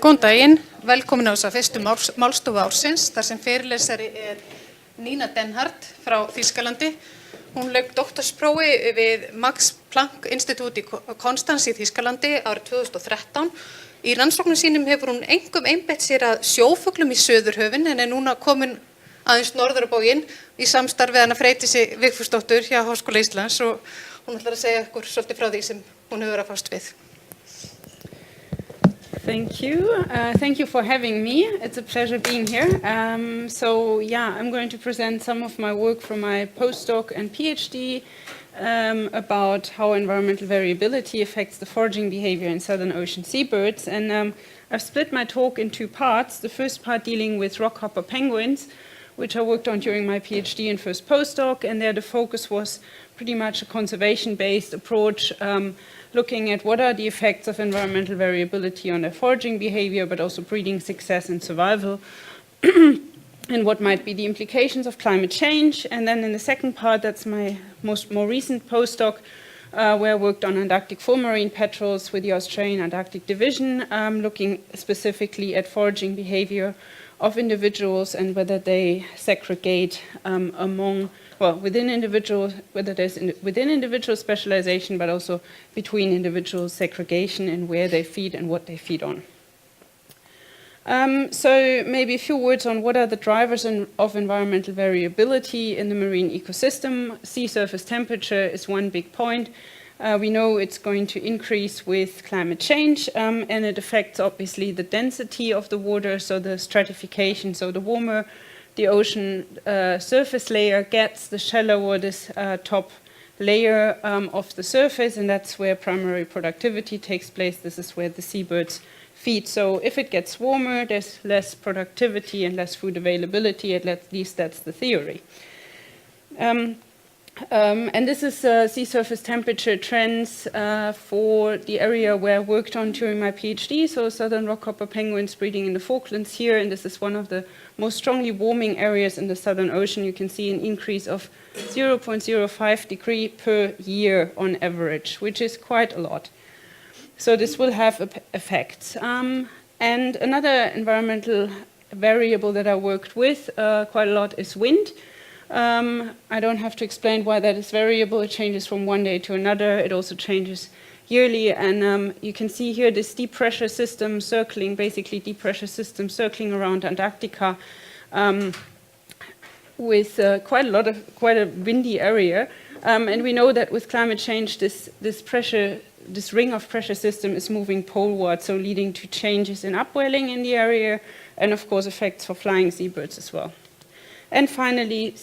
Góðan daginn, velkomin á þessa fyrstu Málstofu ársins, þar sem fyrirlesari Dehnhard frá Þýskalandi. Hún lauk doktorsprófi við Max Planck Institute í Konstanz í Þýskalandi árið 2013. Í rannsóknum sínum hefur hún einkum einbeitt sér að sjófuglum í Suðurhöfin en núna komin aðeins norður á bóginn í samstarfi hana Freydísi Vigfúsdóttur hjá Háskóla Íslands og hún ætlar að segja ykkur svolítið frá því sem hún hefur að fást við. Thank you. Thank you for having me. It's a pleasure being here. I'm going to present some of my work from my postdoc and PhD about how environmental variability affects the foraging behavior in Southern Ocean seabirds. And I've split my talk in two parts. The first part dealing with Rockhopper penguins, which I worked on during my PhD and first postdoc, and there the focus was pretty much a conservation-based approach, looking at what are the effects of environmental variability on their foraging behavior, but also breeding success and survival, and what might be the implications of climate change. And then in the second part, that's my more recent postdoc, where I worked on Antarctic fulmarine petrels with the Australian Antarctic Division, looking specifically at foraging behavior of individuals and whether they segregate within individuals, whether there's within individual specialization, but also between individual segregation and where they feed and what they feed on. So maybe a few words on what are the drivers of environmental variability in the marine ecosystem. Sea surface temperature is one big point. We know it's going to increase with climate change, and it affects obviously the density of the water, so the stratification, so the warmer the ocean surface layer gets, the shallower this top layer of the surface, and that's where primary productivity takes place. This is where the seabirds feed. So if it gets warmer, there's less productivity and less food availability, at least that's the theory. And this is sea surface temperature trends for the area where I worked on during my PhD, so southern Rockhopper penguins breeding in the Falklands here, and this is one of the most strongly warming areas in the Southern Ocean. You can see an increase of 0.05 degree per year on average, which is quite a lot. So this will have effects. And another environmental variable that I worked with quite a lot is wind. I don't have to explain why that is variable. It changes from one day to another. It also changes yearly, and you can see here this deep pressure system circling, basically deep pressure system circling around Antarctica with quite a windy area. And we know that with climate change, this ring of pressure system is moving poleward, so leading to changes in upwelling in the area, and of course effects for flying seabirds as well. And finally,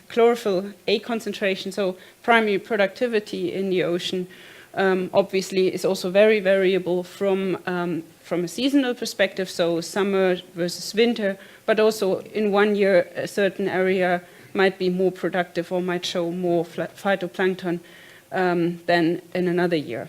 chlorophyll A concentration, so primary productivity in the ocean, obviously is also very variable from a seasonal perspective, so summer versus winter, but also in one year a certain area might be more productive or might show more phytoplankton than in another year,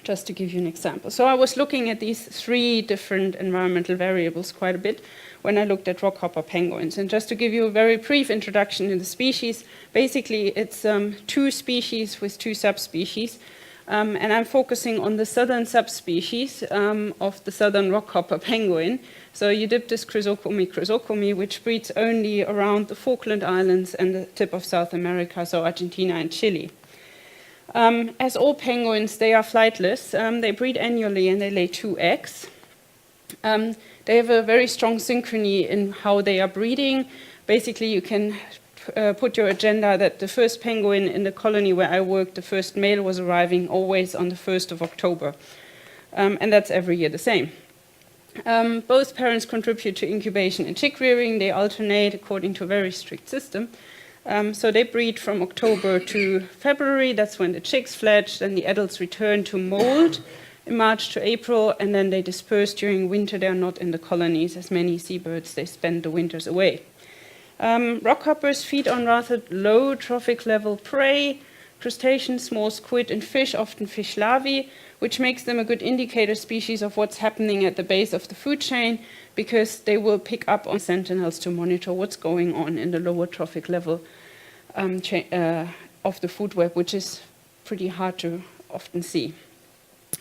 just to give you an example. So I was looking at these three different environmental variables quite a bit when I looked at Rockhopper penguins. And just to give you a very brief introduction to the species, basically it's two species with two subspecies. And I'm focusing on the southern subspecies of the southern Rockhopper penguin. So Eudyptus chrysocomi, which breeds only around the Falkland Islands and the tip of South America, so Argentina and Chile. As all penguins, they are flightless. They breed annually and they lay 2 eggs. They have a very strong synchrony in how they are breeding. Basically, you can put your agenda that the first penguin in the colony where I worked, the first male was arriving always on the 1st of October. And that's every year the same. Both parents contribute to incubation and chick rearing. They alternate according to a very strict system. So they breed from October to February. That's when the chicks fledge, and the adults return to moult in March to April, and then they disperse during winter. They are not in the colonies, as many seabirds, they spend the winters away. Rockhoppers feed on rather low trophic level prey, crustaceans, small squid and fish, often fish larvae, which makes them a good indicator species of what's happening at the base of the food chain, because they will pick up on sentinels to monitor what's going on in the lower trophic level of the food web, which is pretty hard to often see.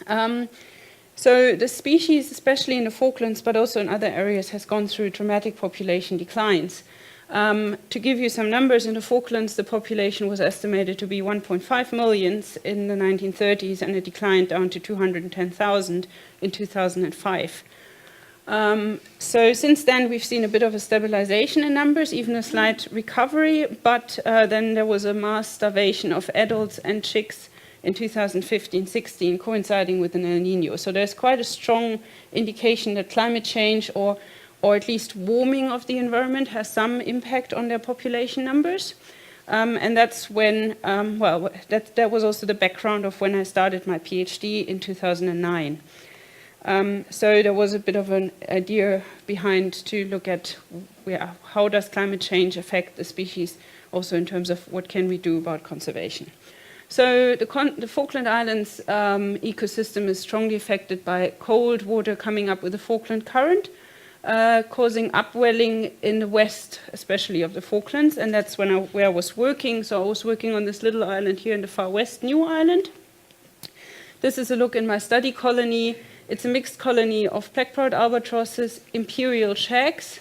So the species, especially in the Falklands, but also in other areas, has gone through dramatic population declines. To give you some numbers, in the Falklands, the population was estimated to be 1.5 million in the 1930s, and it declined down to 210,000 in 2005. So since then, we've seen a bit of a stabilization in numbers, even a slight recovery, but then there was a mass starvation of adults and chicks in 2015-16, coinciding with an El Nino. So there's quite a strong indication that climate change or at least warming of the environment has some impact on their population numbers. And that's when, that was also the background of when I started my PhD in 2009. So there was a bit of an idea behind to look at how does climate change affect the species, also in terms of what can we do about conservation. So the Falkland Islands ecosystem is strongly affected by cold water coming up with the Falkland Current, causing upwelling in the west, especially of the Falklands, and that's where I was working. So I was working on this little island here in the far west, New Island. This is a look in my study colony. It's a mixed colony of black-browed albatrosses, imperial shags,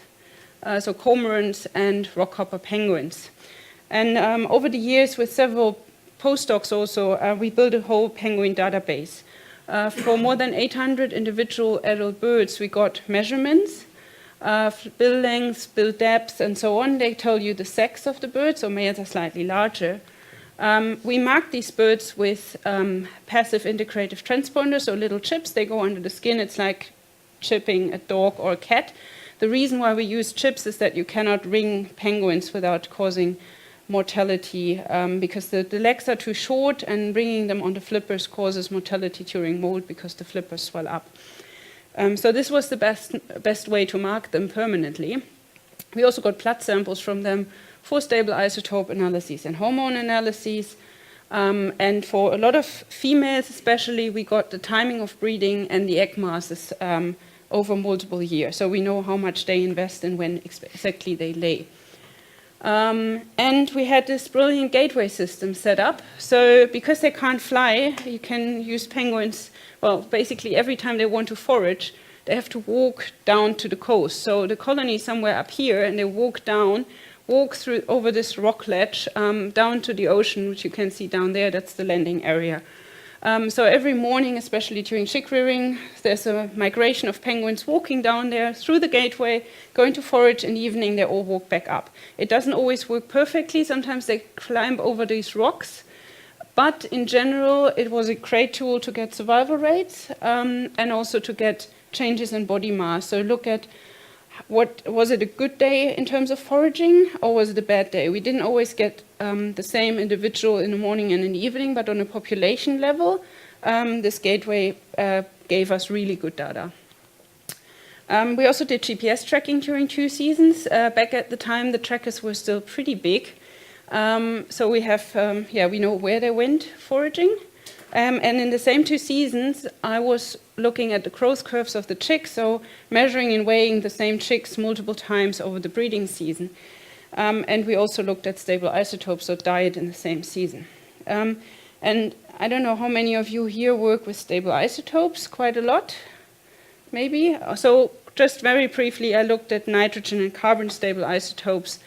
so cormorants, and rockhopper penguins. And over the years, with several postdocs also, we built a whole penguin database. For more than 800 individual adult birds, we got measurements, bill lengths, bill depths, and so on. They tell you the sex of the bird, so males are slightly larger. We mark these birds with passive integrative transponders, so little chips. They go under the skin. It's like chipping a dog or a cat. The reason why we use chips is that you cannot ring penguins without causing mortality, because the legs are too short, and bringing them onto flippers causes mortality during molt because the flippers swell up. So this was the best way to mark them permanently. We also got blood samples from them for stable isotope analyses and hormone analyses. And for a lot of females especially, we got the timing of breeding and the egg masses over multiple years. So we know how much they invest and when exactly they lay. And we had this brilliant gateway system set up. So because they can't fly, you can use penguins, well, basically every time they want to forage, they have to walk down to the coast. So the colony is somewhere up here, and they walk through over this rock ledge down to the ocean, which you can see down there. That's the landing area. So every morning, especially during chick rearing, there's a migration of penguins walking down there through the gateway, going to forage. In the evening, they all walk back up. It doesn't always work perfectly. Sometimes they climb over these rocks. But in general, it was a great tool to get survival rates and also to get changes in body mass. So look at was it a good day in terms of foraging, or was it a bad day? We didn't always get the same individual in the morning and in the evening, but on a population level, this gateway gave us really good data. We also did GPS tracking during 2 seasons. Back at the time, the trackers were still pretty big. So we have, we know where they went foraging. And in the same 2 seasons, I was looking at the growth curves of the chicks, so measuring and weighing the same chicks multiple times over the breeding season. And we also looked at stable isotopes, so diet in the same season. And I don't know how many of you here work with stable isotopes, quite a lot, maybe. So just very briefly, I looked at nitrogen and carbon stable isotopes.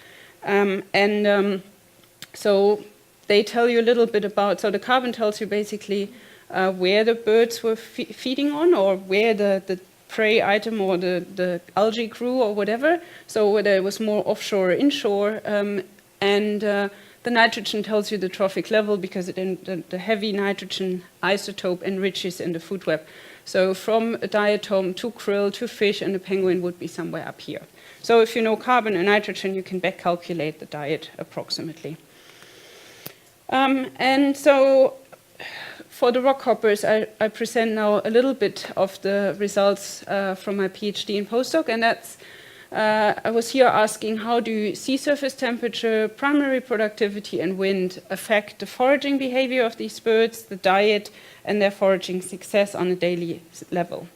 So they tell you a little bit about, so the carbon tells you basically where the birds were feeding on, or where the prey item or the algae grew or whatever, so whether it was more offshore or inshore. And the nitrogen tells you the trophic level, because the heavy nitrogen isotope enriches in the food web. So from a diatom to krill to fish, and the penguin would be somewhere up here. So if you know carbon and nitrogen, you can back calculate the diet approximately. And so for the rockhoppers, I present now a little bit of the results from my PhD and postdoc, and that's, I was here asking how do sea surface temperature, primary productivity, and wind affect the foraging behavior of these birds, the diet, and their foraging success on a daily level.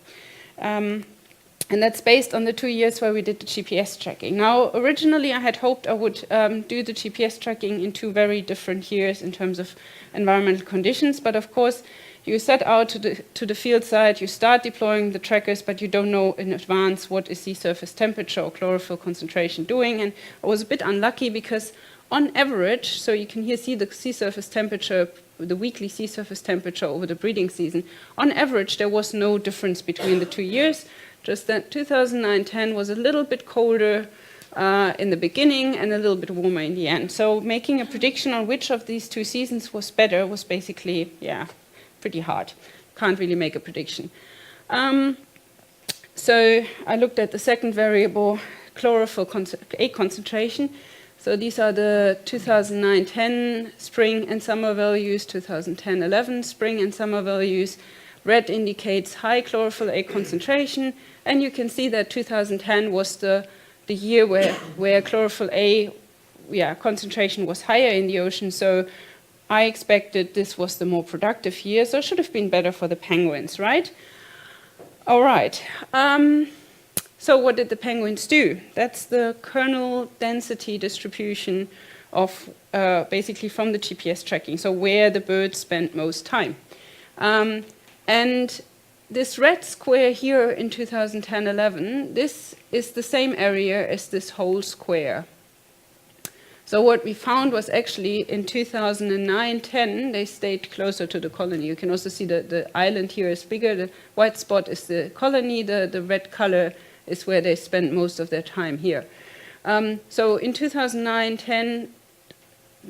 And that's based on the 2 years where we did the GPS tracking. Now, originally I had hoped I would do the GPS tracking in 2 very different years in terms of environmental conditions, but of course, You set out to the field site, you start deploying the trackers, but you don't know in advance what is sea surface temperature or chlorophyll concentration doing. And I was a bit unlucky because on average, so you can here see the sea surface temperature, the weekly sea surface temperature over the breeding season, on average there was no difference between the 2 years, just that 2009-10 was a little bit colder in the beginning and a little bit warmer in the end. So making a prediction on which of these 2 seasons was better was basically, pretty hard. Can't really make a prediction. So I looked at the second variable, chlorophyll A concentration. So these are the 2009-10 spring and summer values, 2010-11 spring and summer values. Red indicates high chlorophyll A concentration, and you can see that 2010 was the year where chlorophyll A concentration was higher in the ocean. So I expected this was the more productive year, so it should have been better for the penguins, right? All right. So what did the penguins do? That's the kernel density distribution of basically from the GPS tracking, so where the birds spent most time. And this red square here in 2010-11, this is the same area as this whole square. So what we found was actually in 2009-10, they stayed closer to the colony. You can also see the island here is bigger. The white spot is the colony. The red color is where they spent most of their time here. So in 2009-10,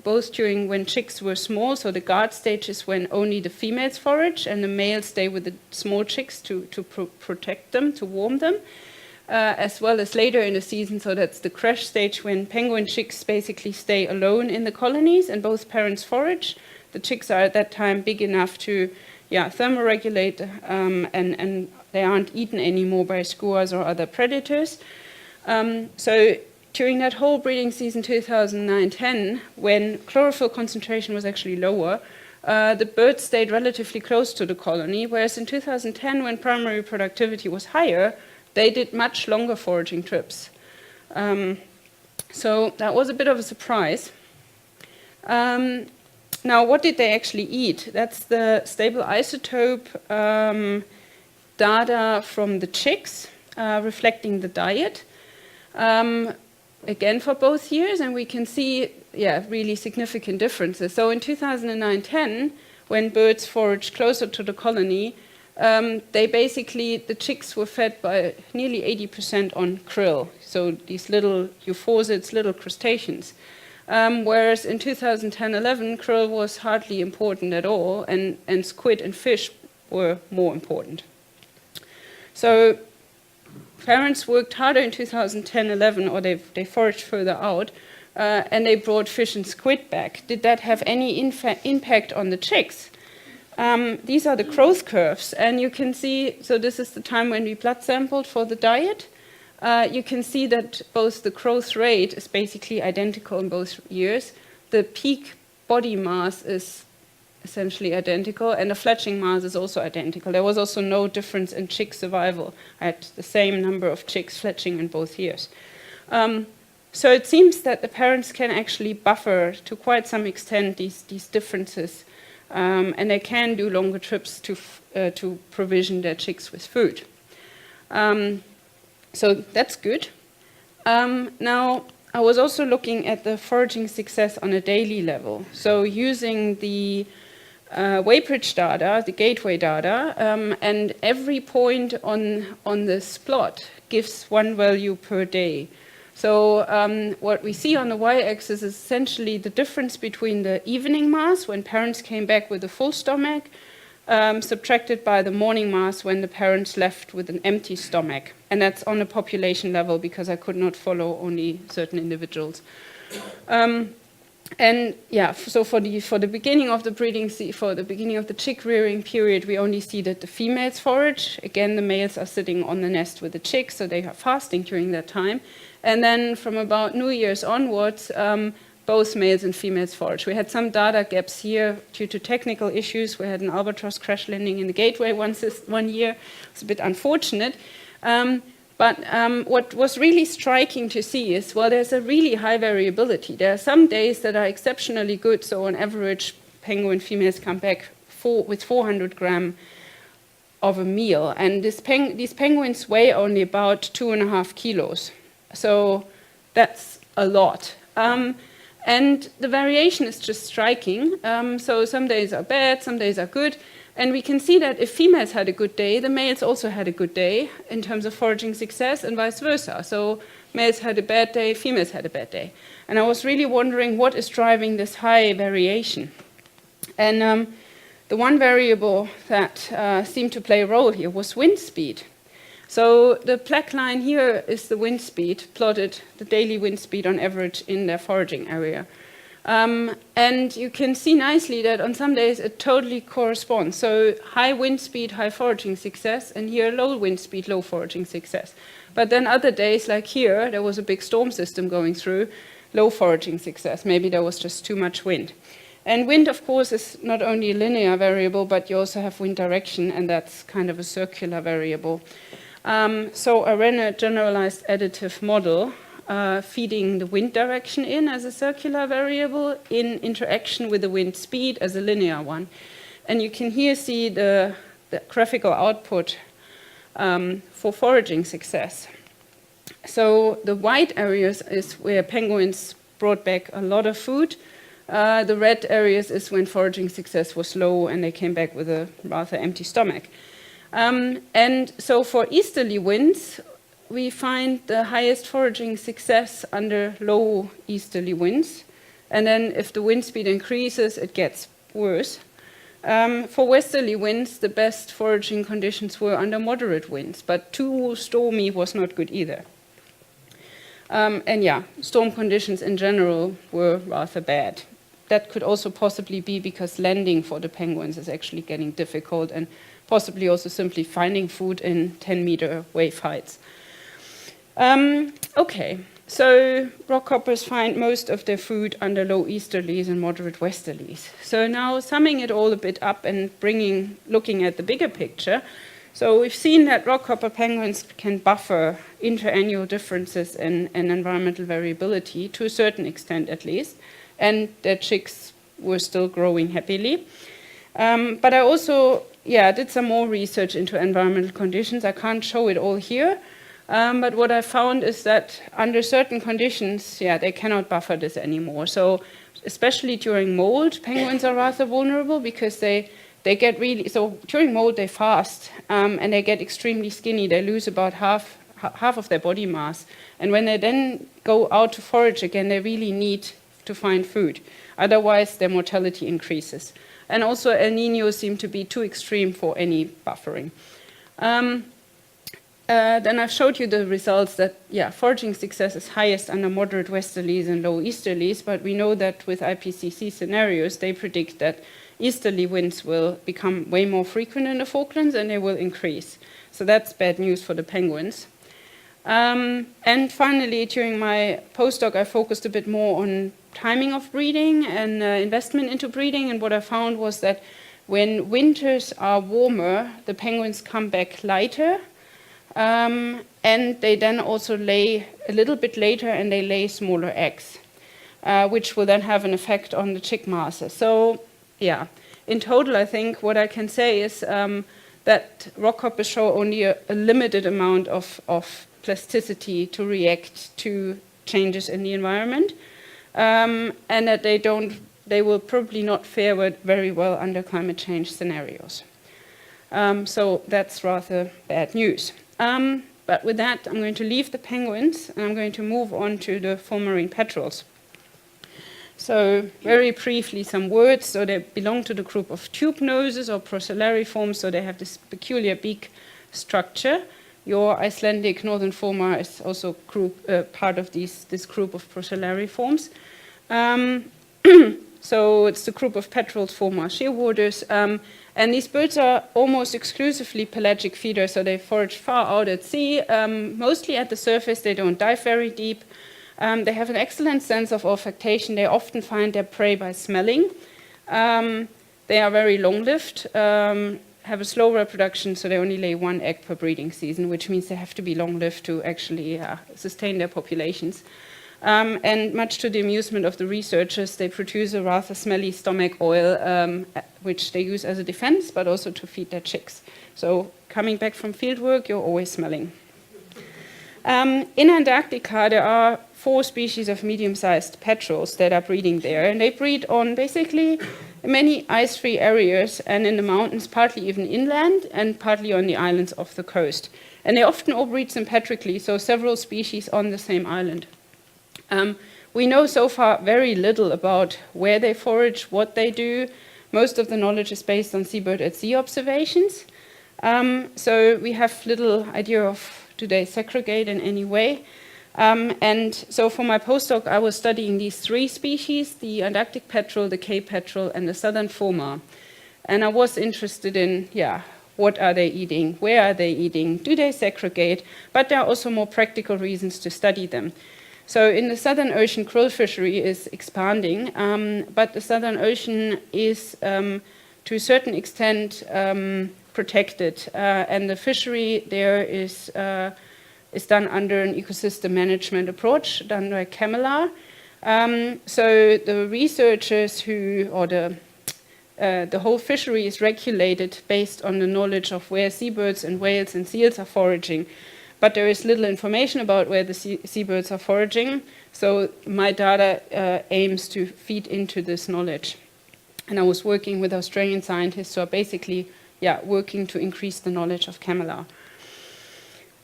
both during when chicks were small, so the guard stage is when only the females forage and the males stay with the small chicks to protect them, to warm them. As well as later in the season, so that's the crash stage when penguin chicks basically stay alone in the colonies and both parents forage. The chicks are at that time big enough to thermoregulate and they aren't eaten anymore by skuas or other predators. So during that whole breeding season 2009-10, when chlorophyll concentration was actually lower, the birds stayed relatively close to the colony, whereas in 2010, when primary productivity was higher, they did much longer foraging trips. So that was a bit of a surprise. Now, what did they actually eat? That's the stable isotope data from the chicks, reflecting the diet. Again, for both years, and we can see, really significant differences. So in 2009-10, when birds foraged closer to the colony, the chicks were fed by nearly 80% on krill, so these little euphorsids, little crustaceans. Whereas in 2010-11, krill was hardly important at all, and squid and fish were more important. So parents worked harder in 2010-11, or they foraged further out, and they brought fish and squid back. Did that have any impact on the chicks? These are the growth curves, and you can see, so this is the time when we blood sampled for the diet. You can see that both the growth rate is basically identical in both years. The peak body mass is essentially identical, and the fletching mass is also identical. There was also no difference in chick survival. I had the same number of chicks fletching in both years. So it seems that the parents can actually buffer to quite some extent these differences. And they can do longer trips to provision their chicks with food. So that's good. Now, I was also looking at the foraging success on a daily level. So using the weighbridge data, the gateway data, and every point on this plot gives one value per day. So what we see on the y-axis is essentially the difference between the evening mass, when parents came back with a full stomach, subtracted by the morning mass when the parents left with an empty stomach. And that's on a population level because I could not follow only certain individuals. So for the beginning of the breeding, for the beginning of the chick rearing period, we only see that the females forage. Again, the males are sitting on the nest with the chicks, so they are fasting during that time. And then from about New Year's onwards, both males and females forage. We had some data gaps here due to technical issues. We had an albatross crash landing in the gateway one year. It's a bit unfortunate. But what was really striking to see is, well, there's a really high variability. There are some days that are exceptionally good, so on average, penguin females come back with 400 gram of a meal. And these penguins weigh only about 2.5 kilos. So that's a lot. And the variation is just striking. So some days are bad, some days are good. And we can see that if females had a good day, the males also had a good day in terms of foraging success, and vice versa. So males had a bad day, females had a bad day. And I was really wondering what is driving this high variation. And the one variable that seemed to play a role here was wind speed. So the black line here is the wind speed, plotted the daily wind speed on average in their foraging area. And you can see nicely that on some days it totally corresponds. So high wind speed, high foraging success, and here low wind speed, low foraging success. But then other days, like here, there was a big storm system going through, low foraging success. Maybe there was just too much wind. And wind, of course, is not only a linear variable, but you also have wind direction, and that's kind of a circular variable. So I ran a generalized additive model feeding the wind direction in as a circular variable in interaction with the wind speed as a linear one. And you can here see the graphical output for foraging success. So the white areas is where penguins brought back a lot of food. The red areas is when foraging success was low and they came back with a rather empty stomach. And so for easterly winds, we find the highest foraging success under low easterly winds. And then if the wind speed increases, it gets worse. For westerly winds, the best foraging conditions were under moderate winds, but too stormy was not good either. And yeah, storm conditions in general were rather bad. That could also possibly be because landing for the penguins is actually getting difficult, and possibly also simply finding food in 10-meter wave heights. Okay, so rockhoppers find most of their food under low easterlies and moderate westerlies. So now summing it all a bit up and looking at the bigger picture. So we've seen that rockhopper penguins can buffer interannual differences in environmental variability to a certain extent at least, and their chicks were still growing happily. But I also did some more research into environmental conditions. I can't show it all here, but what I found is that under certain conditions, they cannot buffer this anymore. So especially during mold, penguins are rather vulnerable because they get really, so during mold they fast and they get extremely skinny. They lose about half of their body mass. And when they then go out to forage again, they really need to find food. Otherwise, their mortality increases. And also El Nino seemed to be too extreme for any buffering. Then I've showed you the results that, foraging success is highest under moderate westerlies and low easterlies, but we know that with IPCC scenarios, they predict that easterly winds will become way more frequent in the Falklands and they will increase. So that's bad news for the penguins. And finally, during my postdoc, I focused a bit more on timing of breeding and investment into breeding, and what I found was that when winters are warmer, the penguins come back lighter, and they then also lay a little bit later and they lay smaller eggs, which will then have an effect on the chick masses. So in total I think what I can say is that rockhoppers show only a limited amount of plasticity to react to changes in the environment, and that they will probably not fare very well under climate change scenarios. So that's rather bad news. But with that, I'm going to leave the penguins and I'm going to move on to the fulmarine petrels. So very briefly, some words. So they belong to the group of tube noses or procellariforms, so they have this peculiar beak structure. Your Icelandic northern fulmar is also part of this group of procellariforms. So it's the group of petrels, fulmar, shearwaters, and these birds are almost exclusively pelagic feeders, so they forage far out at sea, mostly at the surface. They don't dive very deep. They have an excellent sense of olfaction. They often find their prey by smelling. They are very long-lived, have a slow reproduction, so they only lay 1 egg per breeding season, which means they have to be long-lived to actually sustain their populations. And much to the amusement of the researchers, they produce a rather smelly stomach oil, which they use as a defense, but also to feed their chicks. So coming back from field work, you're always smelling. In Antarctica, there are 4 species of medium-sized petrels that are breeding there, and they breed on basically many ice-free areas and in the mountains, partly even inland and partly on the islands off the coast. And they often all breed sympatrically, so several species on the same island. We know so far very little about where they forage, what they do. Most of the knowledge is based on seabird at sea observations. So we have little idea of do they segregate in any way. And so for my postdoc, I was studying these 3 species, the Antarctic petrel, the Cape petrel, and the southern fulmar. And I was interested in, what are they eating? Where are they eating? Do they segregate? But there are also more practical reasons to study them. So in the Southern Ocean, krill fishery is expanding, but the Southern Ocean is, to a certain extent, protected, and the fishery there is done under an ecosystem management approach done by Kernel. So the researchers the whole fishery is regulated based on the knowledge of where seabirds and whales and seals are foraging. But there is little information about where the seabirds are foraging, so my data aims to feed into this knowledge. And I was working with Australian scientists who are basically working to increase the knowledge of Kernel.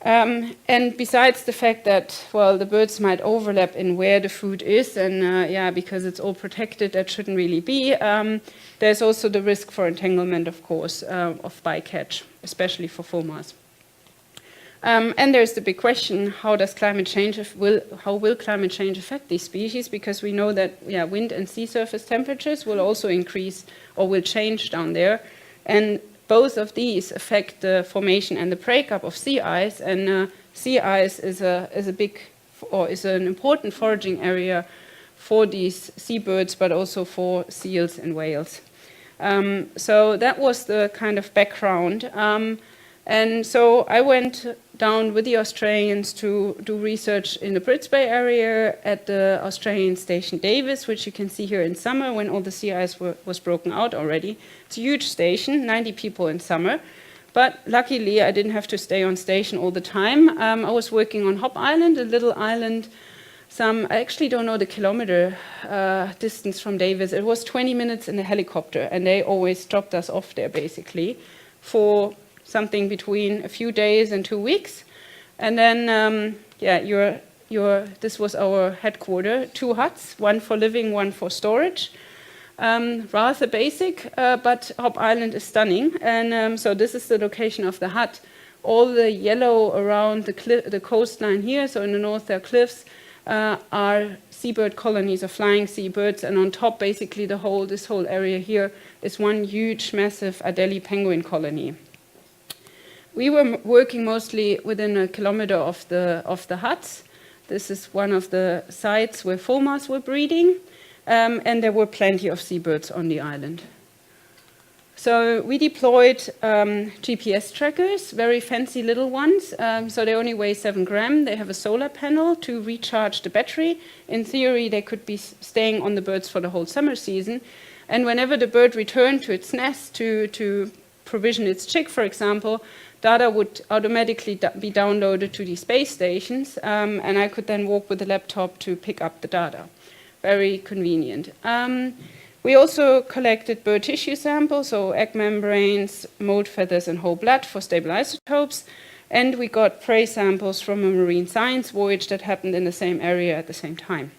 And besides the fact that, the birds might overlap in where the food is, and because it's all protected, that shouldn't really be, there's also the risk for entanglement, of course, of bycatch, especially for fulmars. And there's the big question, how will climate change affect these species? Because we know that wind and sea surface temperatures will also increase or will change down there. And both of these affect the formation and the breakup of sea ice, and sea ice is an important foraging area for these seabirds, but also for seals and whales. So that was the kind of background. And so I went down with the Australians to do research in the Brits Bay area at the Australian station Davis, which you can see here in summer when all the sea ice was broken out already. It's a huge station, 90 people in summer. But luckily, I didn't have to stay on station all the time. I was working on Hop Island, a little island, I actually don't know the kilometer distance from Davis. It was 20 minutes in a helicopter, and they always dropped us off there, basically, for something between a few days and 2 weeks. And then, this was our headquarters, 2 huts, one for living, one for storage. Rather basic, but Hop Island is stunning. And so this is the location of the hut. All the yellow around the coastline here, so in the north there are cliffs, are seabird colonies of flying seabirds. And on top, basically, this whole area here is one huge, massive Adelie penguin colony. We were working mostly within a kilometer of the huts. This is one of the sites where fulmars were breeding, and there were plenty of seabirds on the island. So we deployed GPS trackers, very fancy little ones. So they only weigh 7 grams. They have a solar panel to recharge the battery. In theory, they could be staying on the birds for the whole summer season. And whenever the bird returned to its nest to provision its chick, for example, data would automatically be downloaded to these base stations, and I could then walk with the laptop to pick up the data. Very convenient. We also collected bird tissue samples, so egg membranes, mold feathers, and whole blood for stable isotopes, and we got prey samples from a marine science voyage that happened in the same area at the same time.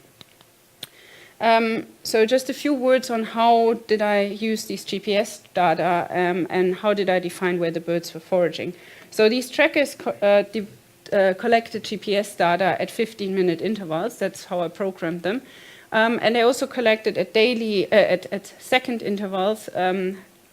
So just a few words on how did I use these GPS data and how did I define where the birds were foraging. So these trackers collected GPS data at 15-minute intervals. That's how I programmed them. And they also collected at second intervals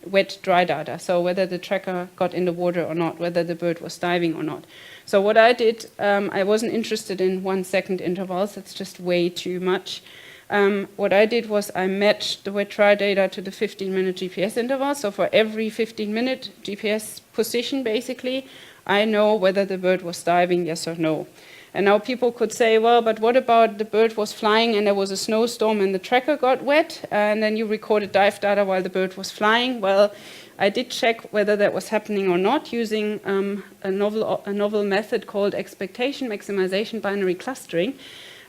wet, dry data. So whether the tracker got in the water or not, whether the bird was diving or not. So what I did, I wasn't interested in 1 second intervals. That's just way too much. What I did was I matched the wet-dry data to the 15-minute GPS interval. So for every 15-minute GPS position, basically, I know whether the bird was diving, yes or no. And now people could say, well, but what about the bird was flying and there was a snowstorm and the tracker got wet, and then you recorded dive data while the bird was flying? Well, I did check whether that was happening or not using a novel method called expectation maximization binary clustering.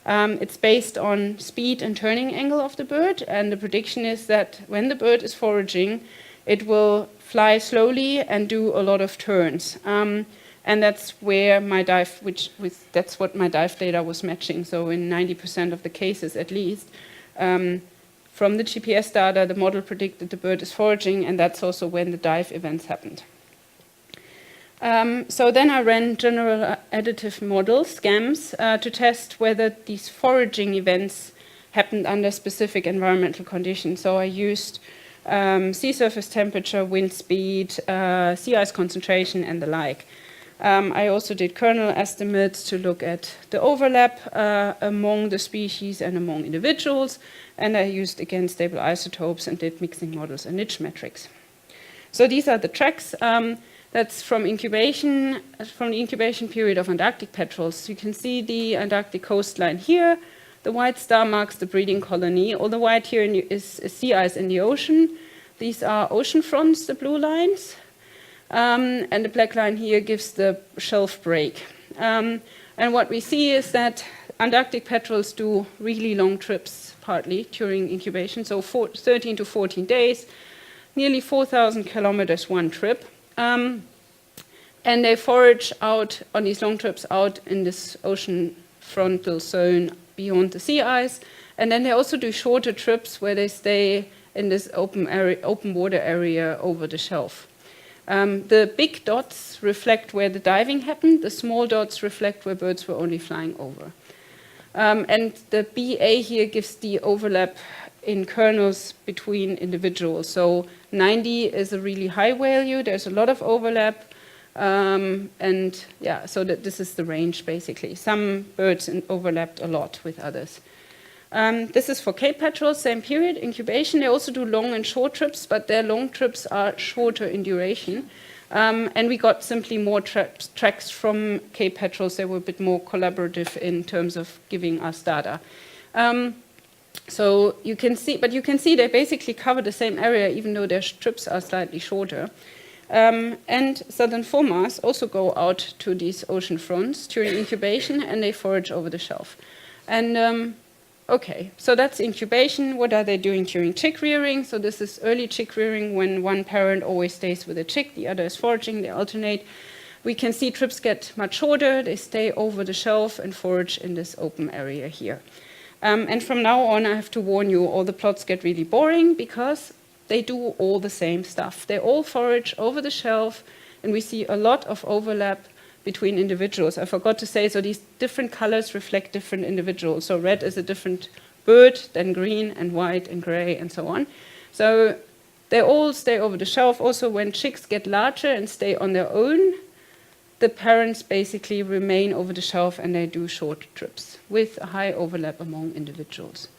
It's based on speed and turning angle of the bird, and the prediction is that when the bird is foraging, it will fly slowly and do a lot of turns. And that's where my dive, that's what my dive data was matching. So in 90% of the cases, at least, from the GPS data, the model predicted the bird is foraging, and that's also when the dive events happened. So then I ran general additive models, GAMs, to test whether these foraging events happened under specific environmental conditions. So I used sea surface temperature, wind speed, sea ice concentration, and the like. I also did kernel estimates to look at the overlap among the species and among individuals, and I used, again, stable isotopes and did mixing models and niche metrics. So these are the tracks. That's from incubation, from the incubation period of Antarctic petrels. You can see the Antarctic coastline here. The white star marks the breeding colony. All the white here is sea ice in the ocean. These are ocean fronts, the blue lines. And the black line here gives the shelf break. And what we see is that Antarctic petrels do really long trips, partly during incubation, so 13 to 14 days, nearly 4,000 kilometers one trip. And they forage out on these long trips out in this ocean frontal zone beyond the sea ice. And then they also do shorter trips where they stay in this open water area over the shelf. The big dots reflect where the diving happened. The small dots reflect where birds were only flying over. And the BA here gives the overlap in kernels between individuals. So 90 is a really high value. There's a lot of overlap. And yeah, so this is the range, basically. Some birds overlapped a lot with others. This is for Cape petrels, same period, incubation. They also do long and short trips, but their long trips are shorter in duration. And we got simply more tracks from Cape petrels. They were a bit more collaborative in terms of giving us data. So you can see, but you can see they basically cover the same area, even though their trips are slightly shorter. And southern fulmars also go out to these ocean fronts during incubation, and they forage over the shelf. And okay, so that's incubation. What are they doing during chick rearing? So this is early chick rearing, when one parent always stays with a chick, the other is foraging, they alternate. We can see trips get much shorter. They stay over the shelf and forage in this open area here. And from now on, I have to warn you, all the plots get really boring because they do all the same stuff. They all forage over the shelf, and we see a lot of overlap between individuals. I forgot to say, so these different colors reflect different individuals. So red is a different bird than green and white and gray and so on. So they all stay over the shelf. Also, when chicks get larger and stay on their own, the parents basically remain over the shelf and they do short trips with a high overlap among individuals.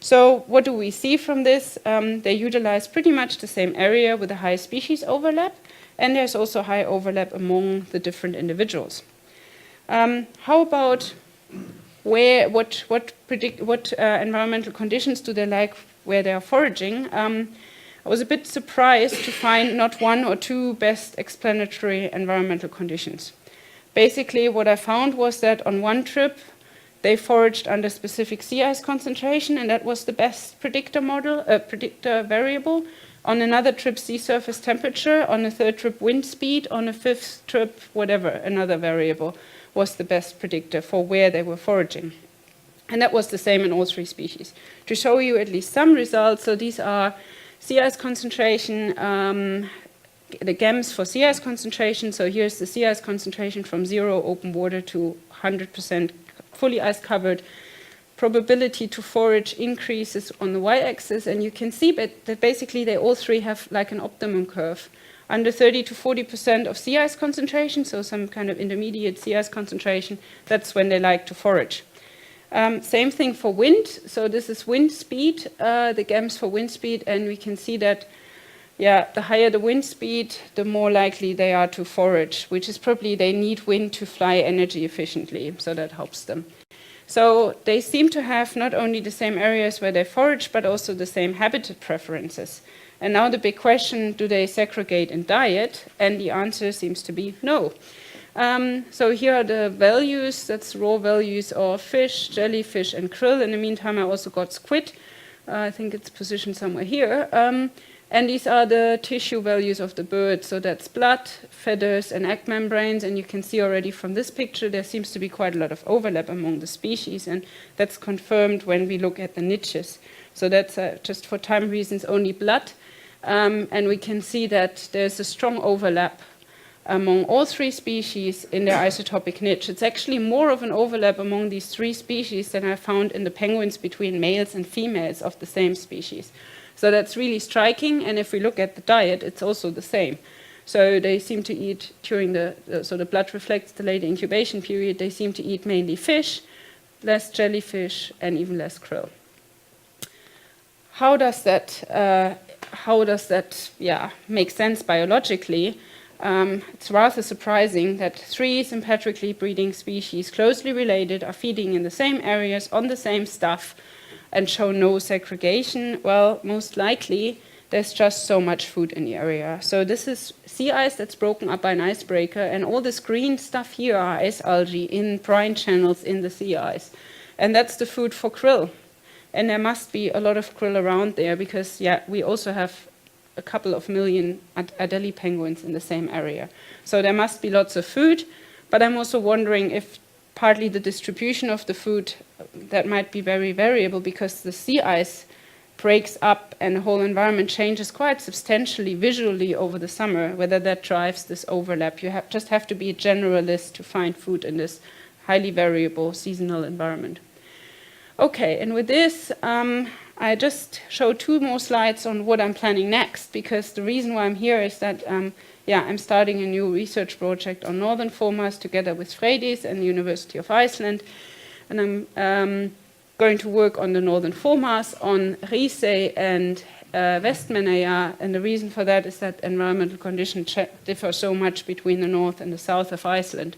So what do we see from this? They utilize pretty much the same area with a high species overlap, and there's also high overlap among the different individuals. How about what environmental conditions do they like where they are foraging? I was a bit surprised to find not one or two best explanatory environmental conditions. Basically, what I found was that on one trip, they foraged under specific sea ice concentration, and that was the best predictor variable. On another trip, sea surface temperature. On a third trip, wind speed. On a fifth trip, whatever, another variable was the best predictor for where they were foraging. And that was the same in all three species. To show you at least some results, so these are sea ice concentration, the GAMs for sea ice concentration. So here's the sea ice concentration from 0 open water to 100% fully ice covered. Probability to forage increases on the y-axis, and you can see that basically they all three have like an optimum curve. Under 30 to 40% of sea ice concentration, so some kind of intermediate sea ice concentration, that's when they like to forage. Same thing for wind. So this is wind speed, the GAMs for wind speed, and we can see that the higher the wind speed, the more likely they are to forage, which is probably they need wind to fly energy efficiently, so that helps them. So they seem to have not only the same areas where they forage, but also the same habitat preferences. And now the big question, do they segregate in diet? And the answer seems to be no. So here are the values, that's raw values of fish, jellyfish, and krill. In the meantime, I also got squid. I think it's positioned somewhere here. And these are the tissue values of the bird. So that's blood, feathers, and egg membranes. And you can see already from this picture, there seems to be quite a lot of overlap among the species. And that's confirmed when we look at the niches. So that's just for time reasons only blood. And we can see that there's a strong overlap among all three species in their isotopic niche. It's actually more of an overlap among these three species than I found in the penguins between males and females of the same species. So that's really striking, and if we look at the diet, it's also the same. So they seem to eat during so the blood reflects the late incubation period, they seem to eat mainly fish, less jellyfish, and even less krill. How does that make sense biologically? It's rather surprising that three sympatrically breeding species closely related are feeding in the same areas on the same stuff and show no segregation. Well, most likely there's just so much food in the area. So this is sea ice that's broken up by an icebreaker, and all this green stuff here are ice algae in brine channels in the sea ice. And that's the food for krill. And there must be a lot of krill around there because, we also have a couple of million Adelie penguins in the same area. So there must be lots of food, but I'm also wondering if partly the distribution of the food, that might be very variable because the sea ice breaks up and the whole environment changes quite substantially visually over the summer, whether that drives this overlap. You just have to be a generalist to find food in this highly variable seasonal environment. Okay, and with this, I just show two more slides on what I'm planning next, because the reason why I'm here is that I'm starting a new research project on northern fulmars together with Freydis and the University of Iceland. And I'm going to work on the northern fulmars, on Risey and Vestmannaeyjar. And the reason for that is that environmental conditions differ so much between the north and the south of Iceland.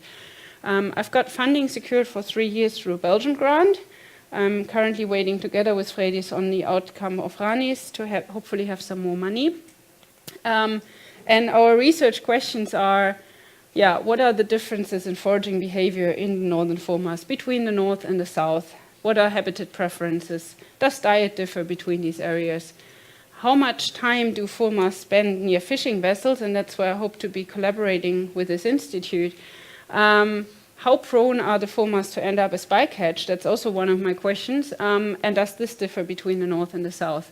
I've got funding secured for 3 years through a Belgian grant. I'm currently waiting together with Freydis on the outcome of Ranis to hopefully have some more money. And our research questions are, what are the differences in foraging behavior in the northern fulmars between the north and the south? What are habitat preferences? Does diet differ between these areas? How much time do fulmars spend near fishing vessels? And that's where I hope to be collaborating with this institute. How prone are the fulmars to end up as bycatch? That's also one of my questions. And does this differ between the north and the south?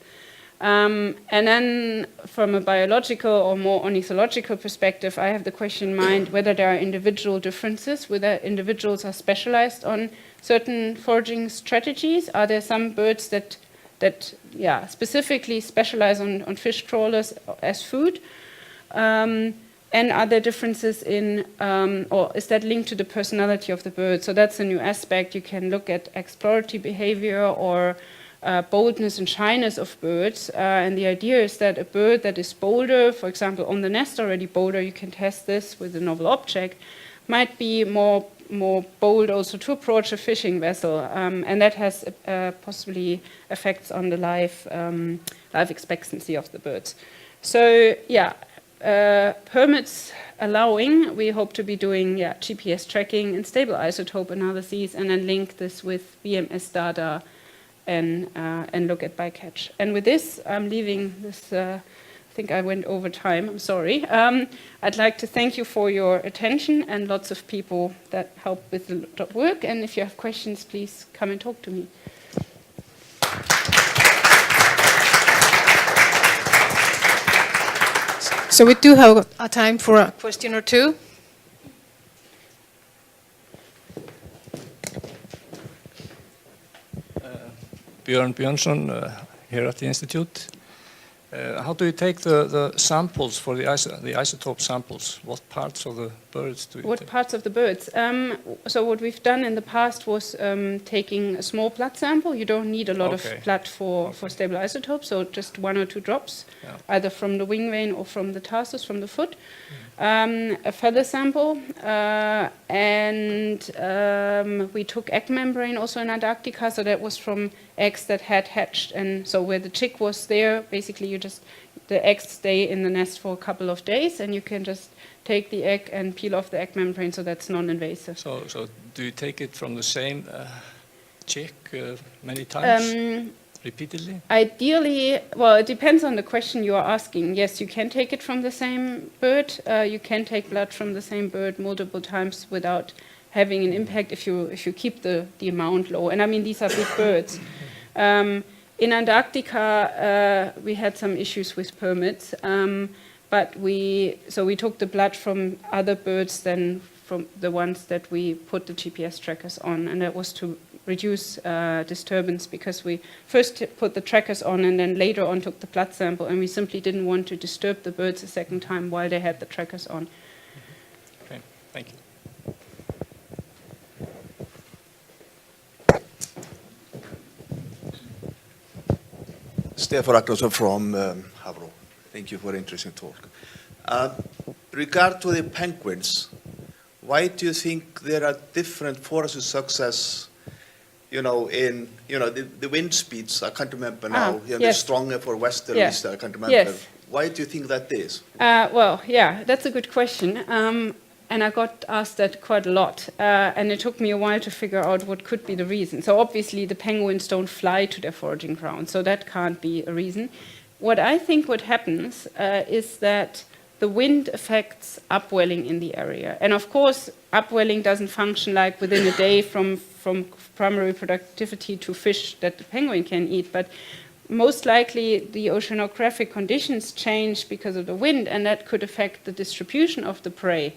And then from a biological or more ornithological perspective, I have the question in mind whether there are individual differences, whether individuals are specialized on certain foraging strategies. Are there some birds that specifically specialize on fish trawlers as food? And are there differences in, or is that linked to the personality of the bird? So that's a new aspect. You can look at exploratory behavior or boldness and shyness of birds. And the idea is that a bird that is bolder, for example, on the nest already bolder, you can test this with a novel object, might be more bold also to approach a fishing vessel. And that has possibly effects on the life expectancy of the birds. So, permits allowing, we hope to be doing GPS tracking and stable isotope analyses, and then link this with BMS data and look at bycatch. And with this, I'm leaving this. I think I went over time. I'm sorry. I'd like to thank you for your attention and lots of people that help with the work. And if you have questions, please come and talk to me. So we do have a time for a question or two. Björn Björnsson here at the Institute. How do you take the samples for the isotope samples? What parts of the birds do you What take? parts of the birds? So what we've done in the past was taking a small blood sample. You don't need a lot of blood for stable isotopes, so just 1 or 2 drops, either from the wing vein or from the tarsus, from the foot. A feather sample, and we took egg membrane also in Antarctica, so that was from eggs that had hatched, and so where the chick was there, basically the eggs stay in the nest for a couple of days, and you can just take the egg and peel off the egg membrane, so that's non-invasive. So do you take it from the same chick many times? Repeatedly? Ideally, well, it depends on the question you are asking. Yes, you can take it from the same bird. You can take blood from the same bird multiple times without having an impact if you keep the amount low. And I mean, these are big birds. In Antarctica, we had some issues with permits, but we took the blood from other birds than from the ones that we put the GPS trackers on, and that was to reduce disturbance, because we first put the trackers on and then later on took the blood sample, and we simply didn't want to disturb the birds a second time while they had the trackers on. Okay, thank you. Stefán Ragnarsson from Havro. Thank you for an interesting talk. Regard to the penguins, why do you think there are different forces of success, in, the wind speeds, I can't remember now, they're stronger for westerlies, I can't remember. Yes. Why do you think that is? Well, yeah, that's a good question. And I got asked that quite a lot. And it took me a while to figure out what could be the reason. So obviously the penguins don't fly to their foraging ground, so that can't be a reason. What I think what happens is that the wind affects upwelling in the area. And of course, upwelling doesn't function like within a day from primary productivity to fish that the penguin can eat, but most likely the oceanographic conditions change because of the wind, and that could affect the distribution of the prey.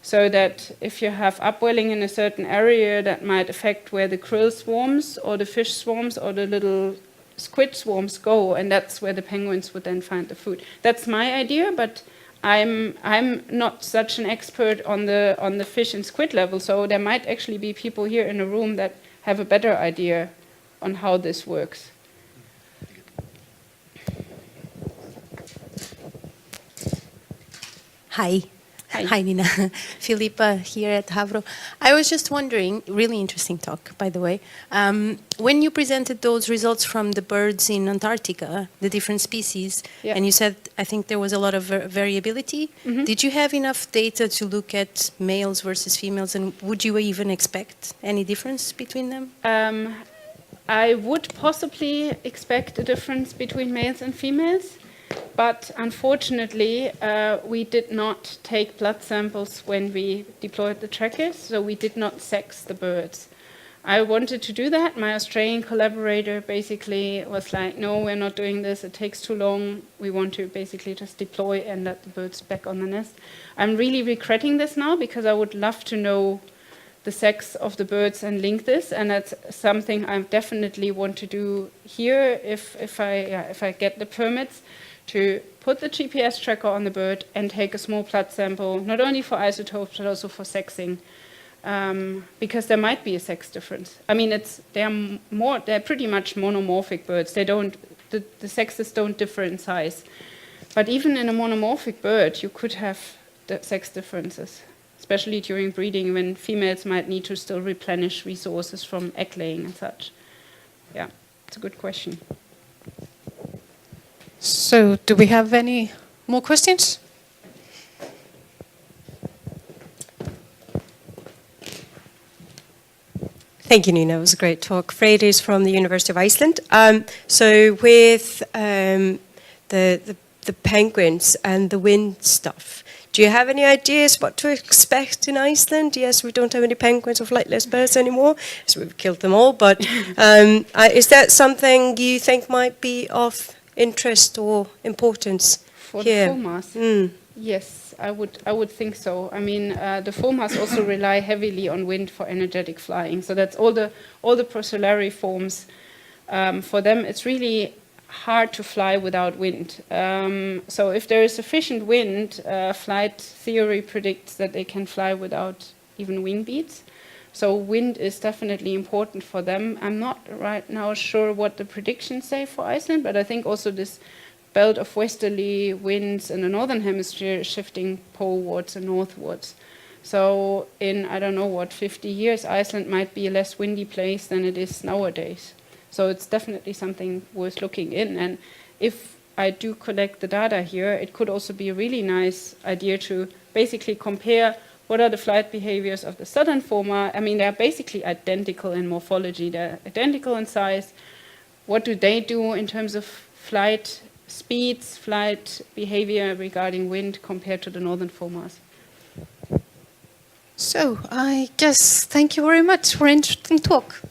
So that if you have upwelling in a certain area, that might affect where the krill swarms or the fish swarms or the little squid swarms go, and that's where the penguins would then find the food. That's my idea, but I'm not such an expert on the fish and squid level, so there might actually be people here in the room that have a better idea on how this works. Hi. Hi, Nina. Philippa here at Havro. I was just wondering, really interesting talk, by the way. When you presented those results from the birds in Antarctica, the different species, and you said, I think there was a lot of variability. Did you have enough data to look at males versus females, and would you even expect any difference between them? I would possibly expect a difference between males and females. But unfortunately, we did not take blood samples when we deployed the trackers, so we did not sex the birds. I wanted to do that. My Australian collaborator basically was like, no, we're not doing this. It takes too long. We want to basically just deploy and let the birds back on the nest. I'm really regretting this now, because I would love to know the sex of the birds and link this, and that's something I definitely want to do here if I get the permits, to put the GPS tracker on the bird and take a small blood sample, not only for isotopes, but also for sexing, because there might be a sex difference. I mean, they're pretty much monomorphic birds. The sexes don't differ in size. But even in a monomorphic bird, you could have the sex differences, especially during breeding, when females might need to still replenish resources from egg laying and such. Yeah, it's a good question. So, do we have any more questions? Thank you, Nina. It was a great talk. Freydis from the University of Iceland. So with the penguins and the wind stuff, do you have any ideas what to expect in Iceland? Yes, we don't have any penguins or flightless birds anymore, so we've killed them all. But is that something you think might be of interest or importance for here? The fulmars? Yes, I would think so. I mean, the fulmars also rely heavily on wind for energetic flying. So that's all the procellarity forms. For them, it's really hard to fly without wind. So if there is sufficient wind, flight theory predicts that they can fly without even wing beats. So wind is definitely important for them. I'm not right now sure what the predictions say for Iceland, but I think also this belt of westerly winds in the northern hemisphere is shifting polewards and northwards. So in, I don't know what, 50 years, Iceland might be a less windy place than it is nowadays. So it's definitely something worth looking in. And if I do collect the data here, it could also be a really nice idea to basically compare what are the flight behaviors of the southern former. I mean, they're basically identical in morphology. They're identical in size. What do they do in terms of flight speeds, flight behavior regarding wind compared to the northern formers? So I guess thank you very much for an interesting talk.